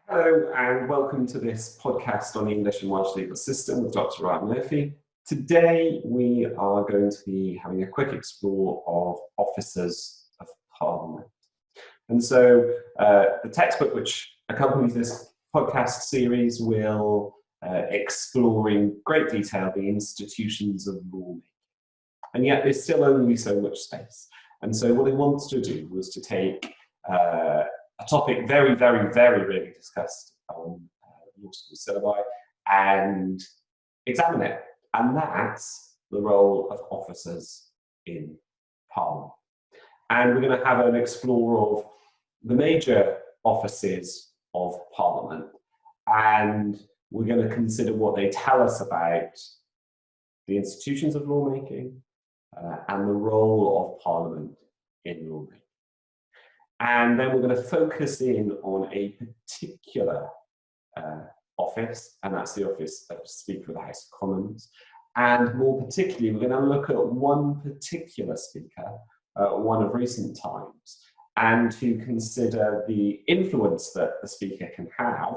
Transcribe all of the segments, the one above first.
Hello and welcome to this podcast on the English and Welsh legal system with Dr. Ryan Murphy. Today we are going to be having a quick explore of officers of Parliament. And so the textbook which accompanies this podcast series will explore in great detail the institutions of lawmaking. And yet there's still only so much space. And so what he wants to do was to take a topic very, very, very rarely discussed on law school syllabi and examine it. And that's the role of officers in Parliament. And we're going to have an explore of the major offices of Parliament. And we're going to consider what they tell us about the institutions of lawmaking and the role of Parliament in lawmaking. And then we're going to focus in on a particular office, and that's the office of Speaker of the House of Commons. And more particularly, we're going to look at one particular speaker, one of recent times, and to consider the influence that the speaker can have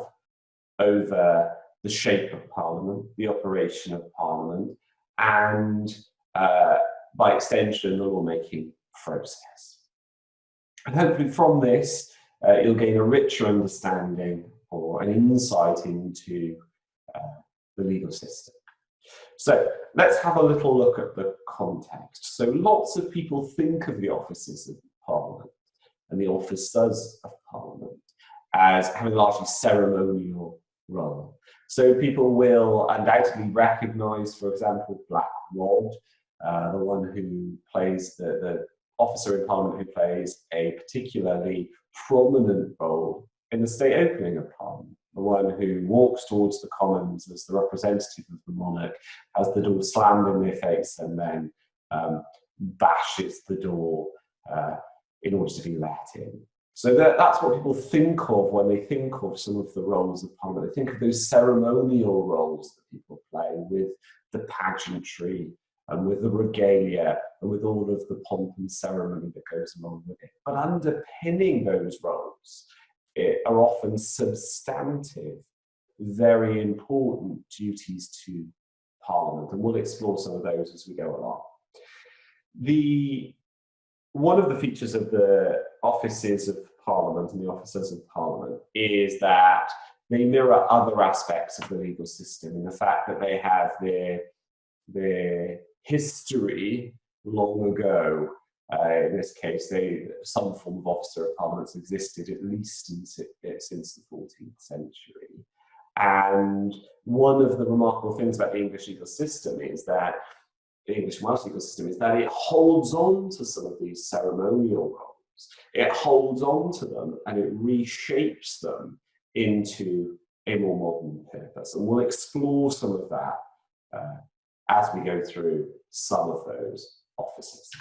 over the shape of Parliament, the operation of Parliament, and by extension, the lawmaking process. And hopefully from this, you'll gain a richer understanding or an insight into the legal system. So let's have a little look at the context. So lots of people think of the offices of Parliament and the officers of Parliament as having a largely ceremonial role. So people will undoubtedly recognise, for example, Black Rod, the one who plays the officer in Parliament who plays a particularly prominent role in the state opening of Parliament, the one who walks towards the Commons as the representative of the monarch, has the door slammed in their face and then bashes the door in order to be let in. So that's what people think of when they think of some of the roles of Parliament. They think of those ceremonial roles that people play with the pageantry, and with the regalia, and with all of the pomp and ceremony that goes along with it. But underpinning those roles are often substantive, very important duties to Parliament, and we'll explore some of those as we go along. One of the features of the offices of Parliament and the officers of Parliament is that they mirror other aspects of the legal system in the fact that they have their history long ago. In this case, some form of officer of Parliament has existed at least since the 14th century. And one of the remarkable things about the English legal system is that the English and Welsh legal system is that it holds on to some of these ceremonial roles. It holds on to them and it reshapes them into a more modern purpose. And we'll explore some of that as we go through some of those offices.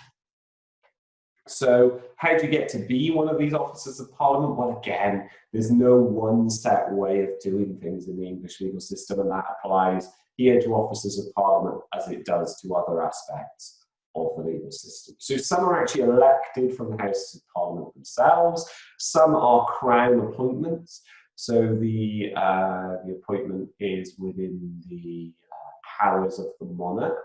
So how do you get to be one of these officers of Parliament? Well, again, there's no one set way of doing things in the English legal system, and that applies here to officers of Parliament as it does to other aspects of the legal system. So some are actually elected from the Houses of Parliament themselves. Some are crown appointments. So the appointment is within the powers of the monarch.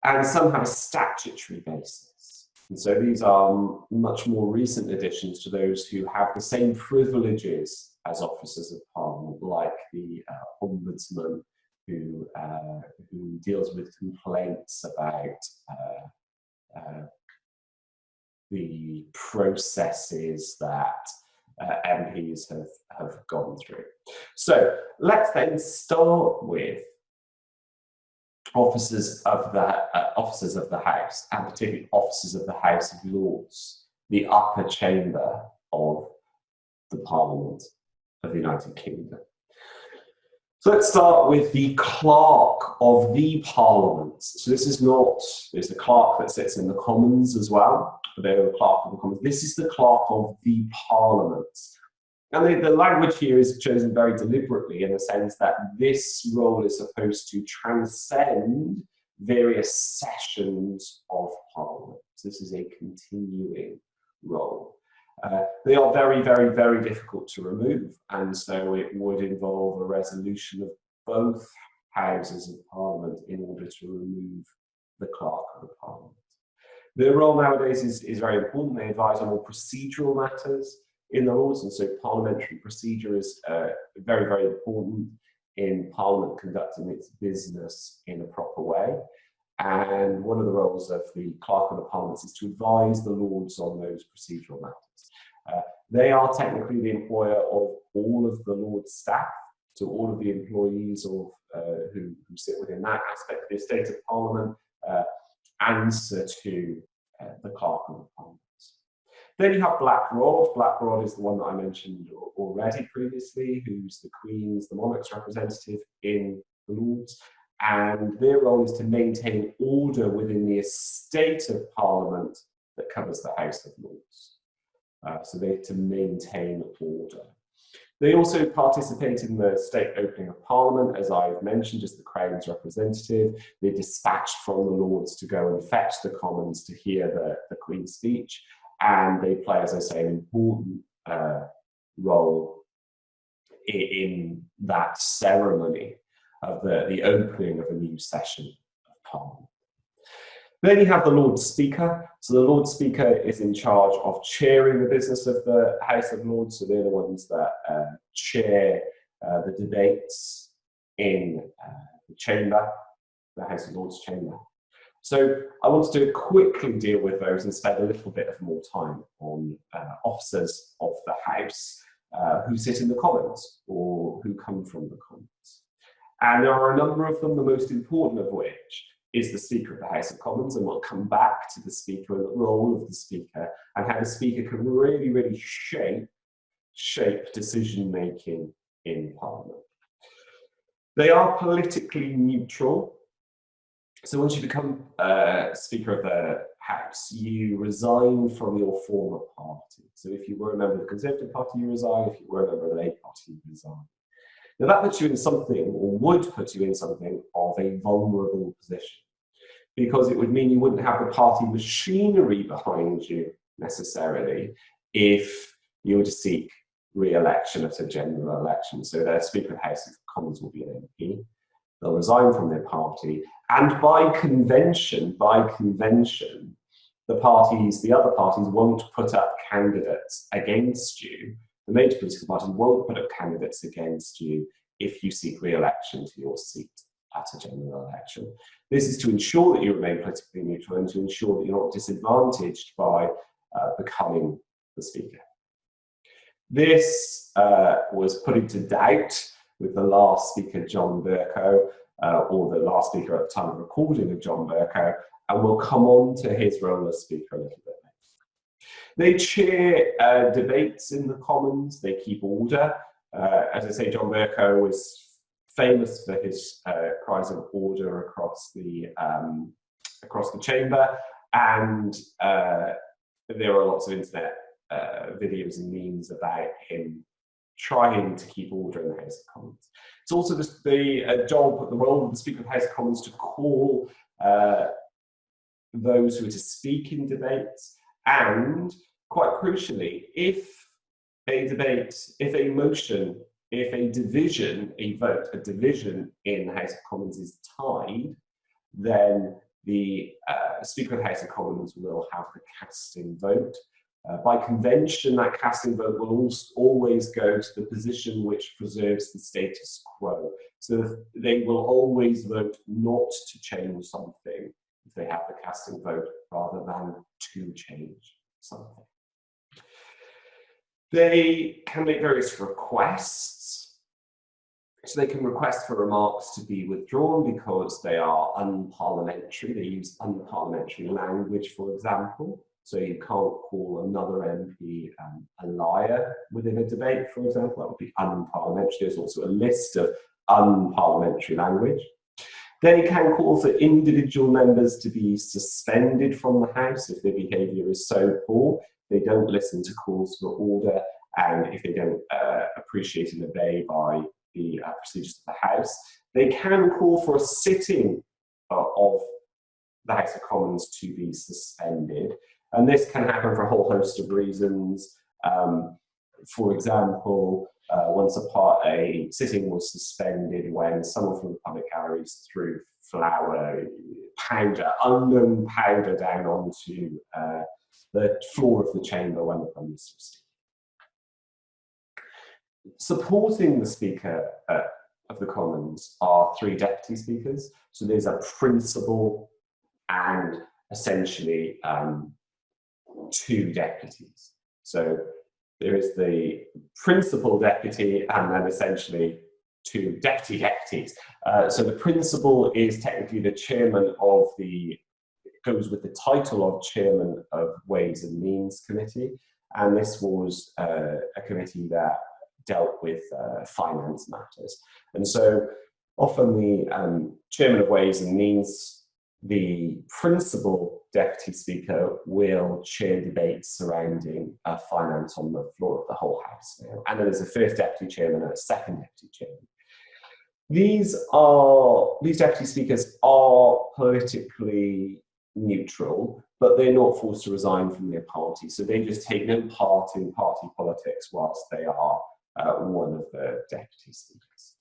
And some have a statutory basis. And so these are much more recent additions to those who have the same privileges as officers of Parliament, like the Ombudsman, who deals with complaints about the processes that MPs have gone through. So let's then start with officers of the House, and particularly officers of the House of Lords, the upper chamber of the Parliament of the United Kingdom. So let's start with the clerk of the Parliament. So there's a clerk that sits in the Commons as well, but they're the clerk of the Commons. This is the clerk of the Parliament. And the language here is chosen very deliberately in the sense that this role is supposed to transcend various sessions of Parliament. So this is a continuing role. They are very, very, very difficult to remove, and so it would involve a resolution of both houses of Parliament in order to remove the Clerk of the Parliament. Their role nowadays is very important. They advise on all procedural matters in the Lords, and so parliamentary procedure is very, very important in Parliament conducting its business in a proper way. And one of the roles of the Clerk of the Parliament is to advise the Lords on those procedural matters. They are technically the employer of all of the Lords' staff, so all of the employees of, who sit within that aspect of the estate of Parliament answer to the Clerk of the Parliament. Then you have Black Rod. Black Rod is the one that I mentioned already previously, who's the Queen's, the monarch's representative in the Lords. And their role is to maintain order within the estate of Parliament that covers the House of Lords. So they're to maintain order. They also participate in the state opening of Parliament, as I've mentioned, as the Crown's representative. They're dispatched from the Lords to go and fetch the Commons to hear the Queen's speech. And they play, as I say, an important role in that ceremony of the opening of a new session of Parliament. Then you have the Lord Speaker. So the Lord Speaker is in charge of chairing the business of the House of Lords. So they're the ones that chair the debates in the chamber, the House of Lords chamber. So I want to quickly deal with those and spend a little bit of more time on officers of the House who sit in the Commons or who come from the Commons. And there are a number of them, the most important of which is the Speaker of the House of Commons, and we'll come back to the Speaker and the role of the Speaker and how the Speaker can really, really shape decision-making in Parliament. They are politically neutral. So once you become Speaker of the House, you resign from your former party. So if you were a member of the Conservative Party, you resign. If you were a member of the Labour Party, you resign. Now that puts you in something, or would put you in something, of a vulnerable position, because it would mean you wouldn't have the party machinery behind you necessarily if you were to seek re-election at a general election. So the Speaker of the House of Commons will be an MP. They'll resign from their party, and by convention, the other parties won't put up candidates against you. The major political parties won't put up candidates against you if you seek re-election to your seat at a general election. This is to ensure that you remain politically neutral and to ensure that you're not disadvantaged by becoming the Speaker. This was put into doubt with the last Speaker, John Bercow, or the last Speaker at the time of recording of John Bercow, and we'll come on to his role as Speaker a little bit later. They chair debates in the Commons, they keep order. As I say, John Bercow was famous for his cries of order across the chamber, and there are lots of internet videos and memes about him trying to keep order in the House of Commons. It's also the role of the Speaker of the House of Commons to call those who are to speak in debates, and quite crucially, if a division in the House of Commons is tied, then the Speaker of the House of Commons will have the casting vote. By convention, that casting vote will always go to the position which preserves the status quo. So they will always vote not to change something if they have the casting vote, rather than to change something. They can make various requests. So they can request for remarks to be withdrawn because they are unparliamentary. They use unparliamentary language, for example. So you can't call another MP a liar within a debate, for example. That would be unparliamentary. There's also a list of unparliamentary language. They can call for individual members to be suspended from the House if their behaviour is so poor. They don't listen to calls for order, and if they don't appreciate and obey by the procedures of the House. They can call for a sitting of the House of Commons to be suspended. And this can happen for a whole host of reasons. For example, once a sitting was suspended when someone from the public galleries threw flour, powder, unknown powder down onto the floor of the chamber when the Prime Minister was speaking. Supporting the Speaker of the Commons are 3 deputy speakers. So there's a principal and essentially 2 deputies. So there is the principal deputy and then essentially 2 deputy deputies. So the principal is technically the chairman of goes with the title of chairman of Ways and Means Committee. And this was a committee that dealt with finance matters. And so often the chairman of Ways and Means, the principal deputy speaker, will chair debates surrounding finance on the floor of the whole House now. And then there's a first deputy chairman and a second deputy chairman. These deputy speakers are politically neutral, but they're not forced to resign from their party. So they just take no part in party politics whilst they are one of the deputy speakers.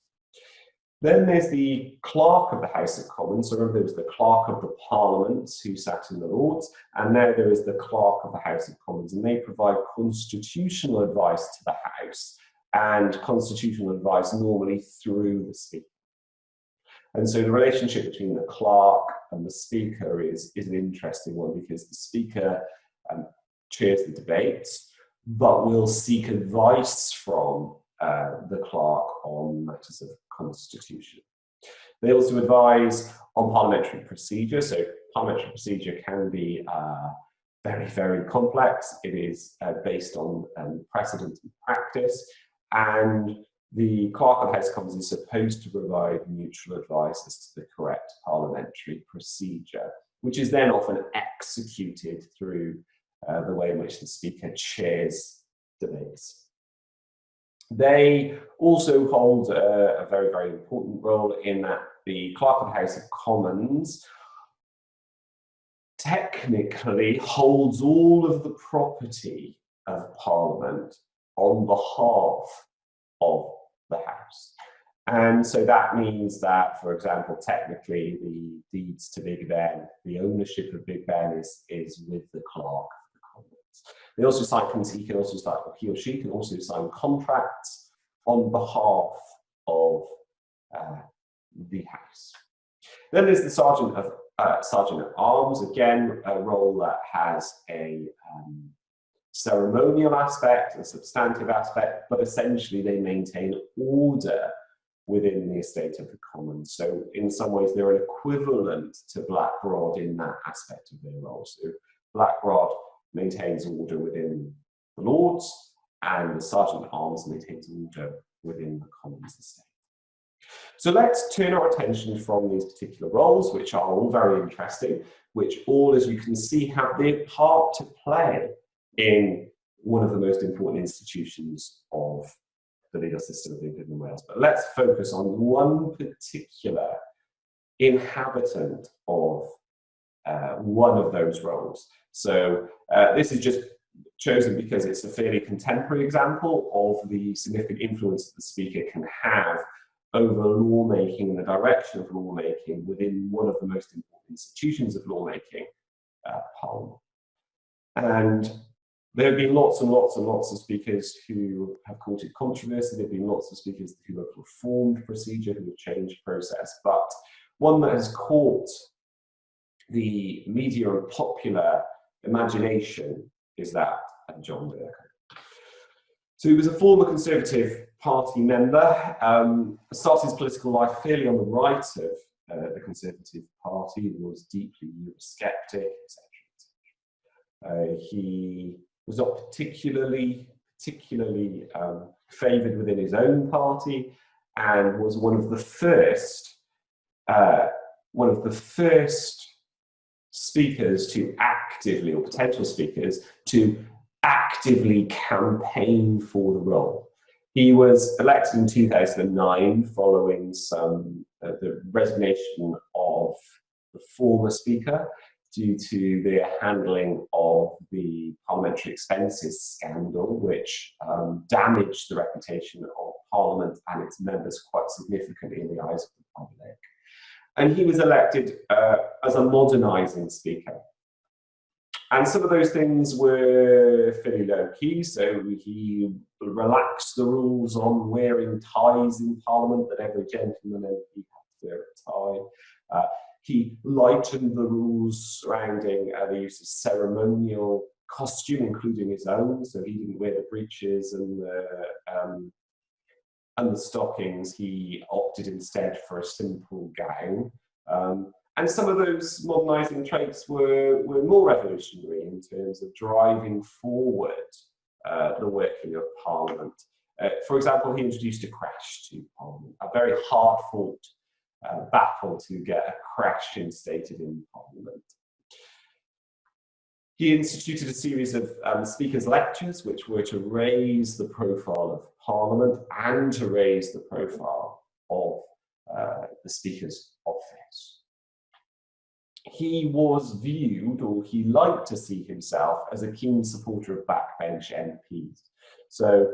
Then there's the Clerk of the House of Commons. So remember, there was the Clerk of the Parliament who sat in the Lords, and now there is the Clerk of the House of Commons, and they provide constitutional advice to the House, and constitutional advice normally through the Speaker. And so the relationship between the Clerk and the Speaker is an interesting one, because the Speaker chairs the debates, but will seek advice from the Clerk on matters of constitution. They also advise on parliamentary procedure. So parliamentary procedure can be very, very complex. It is based on precedent and practice. And the Clerk of the House of Commons is supposed to provide neutral advice as to the correct parliamentary procedure, which is then often executed through the way in which the Speaker chairs debates. They also hold a very, very important role in that the Clerk of the House of Commons technically holds all of the property of Parliament on behalf of the House. And so that means that, for example, technically the deeds to Big Ben, the ownership of Big Ben is with the Clerk of the Commons. They also sign, he or she can also sign contracts on behalf of the House. Then there's the Sergeant at Arms, again, a role that has a ceremonial aspect, a substantive aspect, but essentially they maintain order within the estate of the Commons. So in some ways they're an equivalent to Black Rod in that aspect of their role. So Black Rod maintains order within the Lords, and the Sergeant at Arms maintains order within the Commons estate. So let's turn our attention from these particular roles, which are all very interesting, which all, as you can see, have their part to play in one of the most important institutions of the legal system of England and Wales. But let's focus on one particular inhabitant of one of those roles. So this is just chosen because it's a fairly contemporary example of the significant influence that the Speaker can have over lawmaking and the direction of lawmaking within one of the most important institutions of lawmaking, Parliament. And there have been lots and lots and lots of speakers who have caused controversy. There have been lots of speakers who have reformed procedure, who have changed process, but one that has caught the media and popular imagination is that of John Bercow. So he was a former Conservative Party member, started his political life fairly on the right of the Conservative Party, was deeply Eurosceptic, etc. He was not particularly favoured within his own party, and was one of the first speakers to actively, or potential speakers, to actively campaign for the role. He was elected in 2009 following the resignation of the former speaker due to their handling of the parliamentary expenses scandal, which damaged the reputation of Parliament and its members quite significantly in the eyes of the public. And he was elected as a modernising speaker. And some of those things were fairly low-key, so he relaxed the rules on wearing ties in Parliament, that every gentleman MP had to wear a tie. He lightened the rules surrounding the use of ceremonial costume, including his own, so he didn't wear the breeches and the stockings. He opted instead for a simple gown. And some of those modernising traits were more revolutionary in terms of driving forward the working of Parliament. For example, he introduced a crash to Parliament, a very hard-fought battle to get a crash instated in Parliament. He instituted a series of speakers' lectures, which were to raise the profile of Parliament and to raise the profile of the Speaker's office. He was viewed, or he liked to see himself, as a keen supporter of backbench MPs. So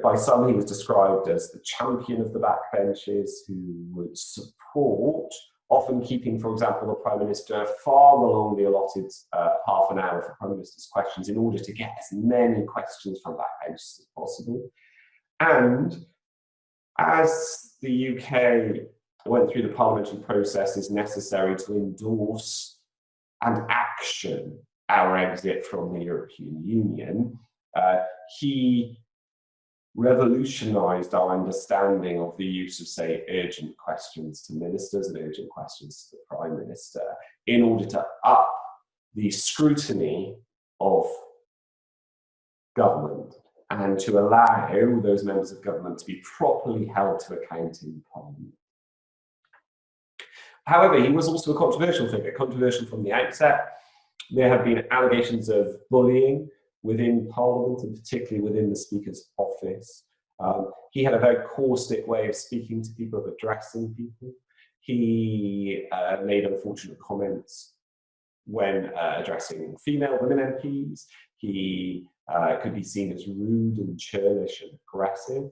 by some he was described as the champion of the backbenches, who would support, often keeping, for example, the Prime Minister far along the allotted half an hour for Prime Minister's questions in order to get as many questions from backbenches as possible. And as the UK went through the parliamentary processes necessary to endorse and action our exit from the European Union, he revolutionised our understanding of the use of, say, urgent questions to ministers and urgent questions to the Prime Minister in order to up the scrutiny of government and to allow those members of government to be properly held to account in Parliament. However, he was also a controversial figure, controversial from the outset. There have been allegations of bullying within Parliament, and particularly within the Speaker's office. He had a very caustic way of speaking to people, of addressing people. He made unfortunate comments when addressing female women MPs. He could be seen as rude and churlish and aggressive.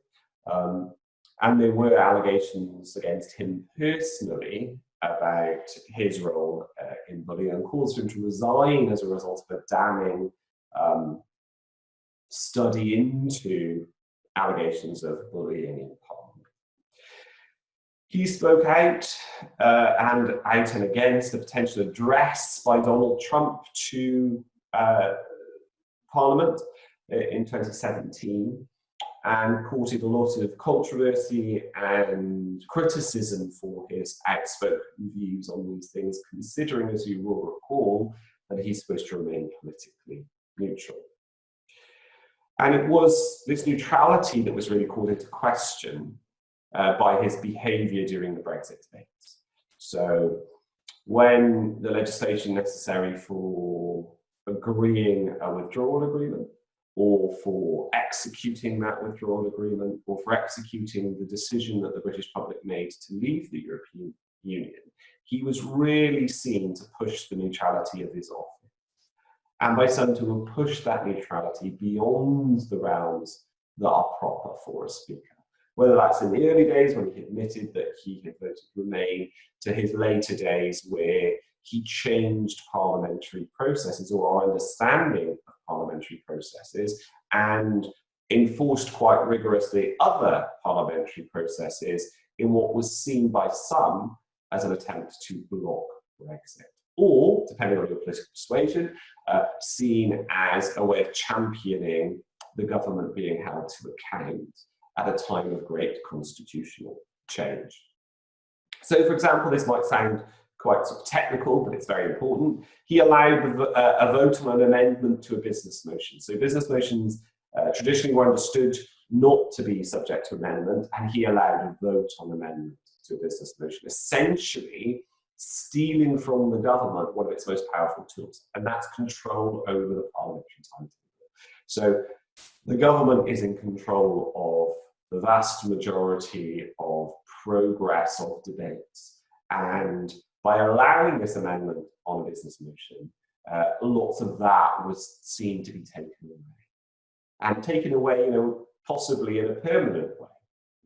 And there were allegations against him personally about his role in bullying, and calls for him to resign as a result of a damning study into allegations of bullying in Parliament. He spoke out and against the potential address by Donald Trump to Parliament in 2017, and courted a lot of controversy and criticism for his outspoken views on these things, considering, as you will recall, that he's supposed to remain politically neutral. And it was this neutrality that was really called into question by his behaviour during the Brexit debates. So when the legislation necessary for agreeing a withdrawal agreement, or for executing that withdrawal agreement, or for executing the decision that the British public made to leave the European Union, he was really seen to push the neutrality of his office. And by some to push that neutrality beyond the realms that are proper for a speaker. Whether that's in the early days when he admitted that he had voted Remain, to his later days where he changed parliamentary processes, or our understanding of parliamentary processes, and enforced quite rigorously other parliamentary processes in what was seen by some as an attempt to block Brexit, or, depending on your political persuasion, seen as a way of championing the government being held to account at a time of great constitutional change. So, for example, this might sound quite sort of technical, but it's very important. He allowed a vote on an amendment to a business motion. So business motions traditionally were understood not to be subject to amendment, and he allowed a vote on amendment to a business motion, essentially stealing from the government one of its most powerful tools, and that's control over the parliamentary timetable. So the government is in control of the vast majority of progress of debates, and by allowing this amendment on a business motion, lots of that was seen to be taken away. And taken away, possibly in a permanent way,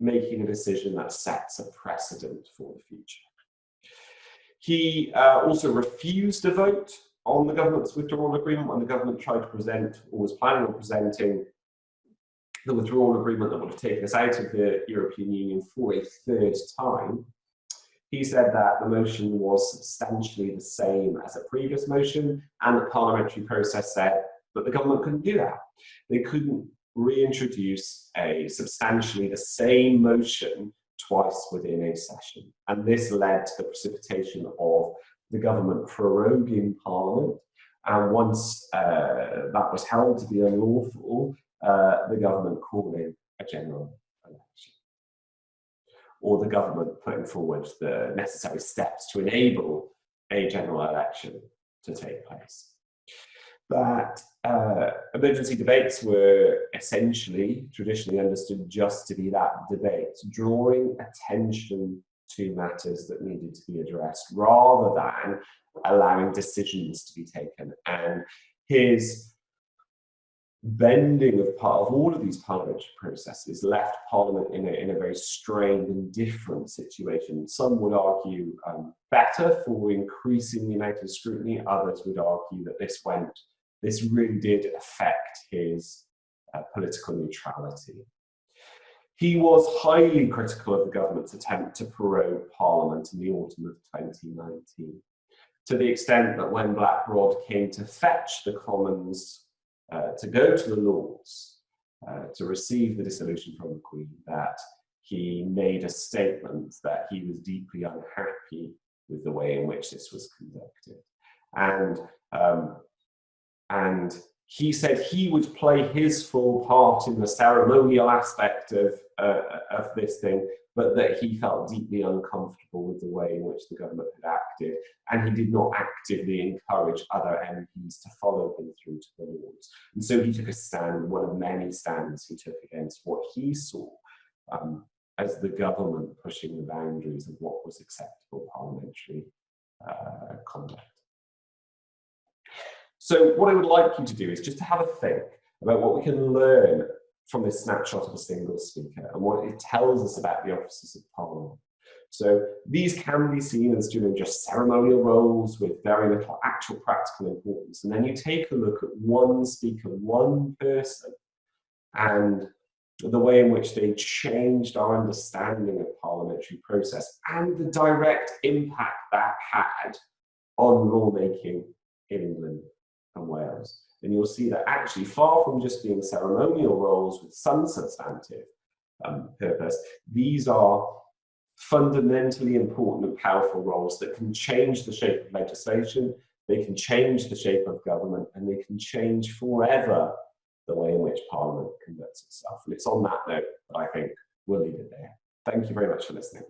making a decision that sets a precedent for the future. He also refused to vote on the government's withdrawal agreement when the government tried to present, or was planning on presenting, the withdrawal agreement that would have taken us out of the European Union for a third time. He said that the motion was substantially the same as a previous motion, and the parliamentary process said that the government couldn't do that. They couldn't reintroduce a substantially the same motion twice within a session. And this led to the precipitation of the government proroguing Parliament. And once that was held to be unlawful, the government calling a general election, or the government putting forward the necessary steps to enable a general election to take place. That emergency debates were essentially, traditionally understood just to be that, debates, drawing attention to matters that needed to be addressed, rather than allowing decisions to be taken. And his bending of all of these parliamentary processes left Parliament in a very strained and different situation. Some would argue better for increasing the amount of scrutiny. Others would argue that this really did affect his political neutrality. He was highly critical of the government's attempt to prorogue Parliament in the autumn of 2019, to the extent that when Black Rod came to fetch the Commons to go to the Lords to receive the dissolution from the Queen, that he made a statement that he was deeply unhappy with the way in which this was conducted. And he said he would play his full part in the ceremonial aspect of this thing, but that he felt deeply uncomfortable with the way in which the government had acted, and he did not actively encourage other MPs to follow him through to the Lords. And so he took a stand, one of many stands he took against what he saw as the government pushing the boundaries of what was acceptable parliamentary conduct. So what I would like you to do is just to have a think about what we can learn from this snapshot of a single speaker and what it tells us about the offices of Parliament. So these can be seen as just ceremonial roles with very little actual practical importance. And then you take a look at one speaker, one person, and the way in which they changed our understanding of parliamentary process and the direct impact that had on lawmaking in England and Wales. And you'll see that actually, far from just being ceremonial roles with some substantive purpose, these are fundamentally important and powerful roles that can change the shape of legislation, they can change the shape of government, and they can change forever the way in which Parliament conducts itself. And it's on that note that I think we'll leave it there. Thank you very much for listening.